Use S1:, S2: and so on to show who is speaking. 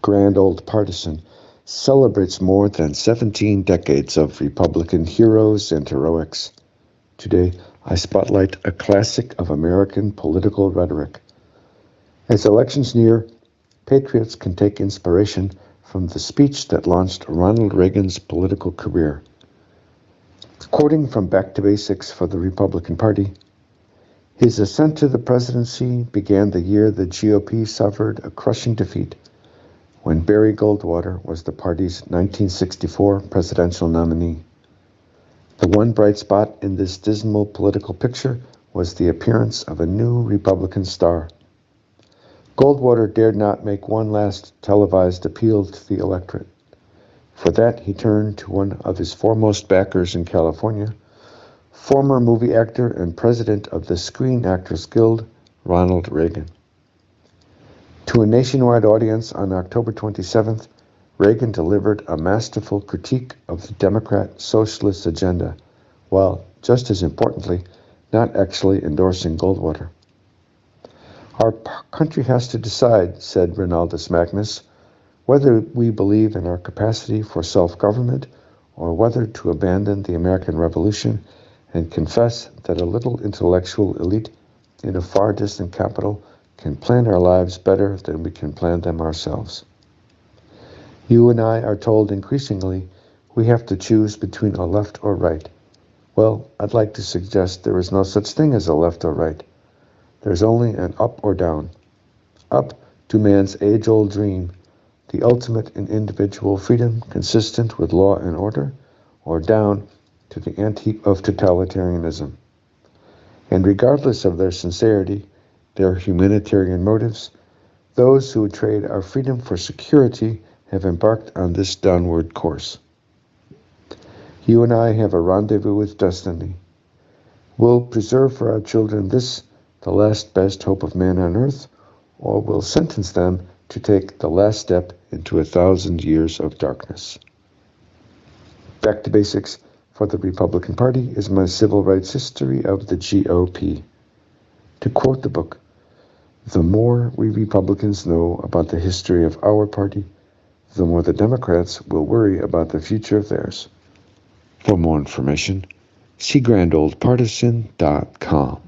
S1: Grand Old Partisan celebrates more than 17 decades of Republican heroes and heroics. Today, I spotlight a classic of American political rhetoric. As elections near, patriots can take inspiration from the speech that launched Ronald Reagan's political career. Quoting from Back to Basics for the Republican Party, his ascent to the presidency began the year the GOP suffered a crushing defeat when Barry Goldwater was the party's 1964 presidential nominee. The one bright spot in this dismal political picture was the appearance of a new Republican star. Goldwater dared not make one last televised appeal to the electorate. For that, he turned to one of his foremost backers in California, former movie actor and president of the Screen Actors Guild, Ronald Reagan. To a nationwide audience on October 27th, Reagan delivered a masterful critique of the Democrat socialist agenda, while, just as importantly, not actually endorsing Goldwater. Our country has to decide, said Ronaldus Magnus, whether we believe in our capacity for self-government or whether to abandon the American Revolution and confess that a little intellectual elite in a far distant capital can plan our lives better than we can plan them ourselves. You and I are told increasingly we have to choose between a left or right. Well, I'd like to suggest there is no such thing as a left or right. There's only an up or down. Up to man's age-old dream, the ultimate in individual freedom consistent with law and order, or down to the ant heap of totalitarianism. And regardless of their sincerity, their humanitarian motives, those who would trade our freedom for security have embarked on this downward course. You and I have a rendezvous with destiny. We'll preserve for our children this, the last best hope of man on earth, or we'll sentence them to take the last step into 1,000 years of darkness. Back to Basics for the Republican Party is my civil rights history of the GOP. To quote the book, the more we Republicans know about the history of our party, the more the Democrats will worry about the future of theirs. For more information, see grandoldpartisan.com.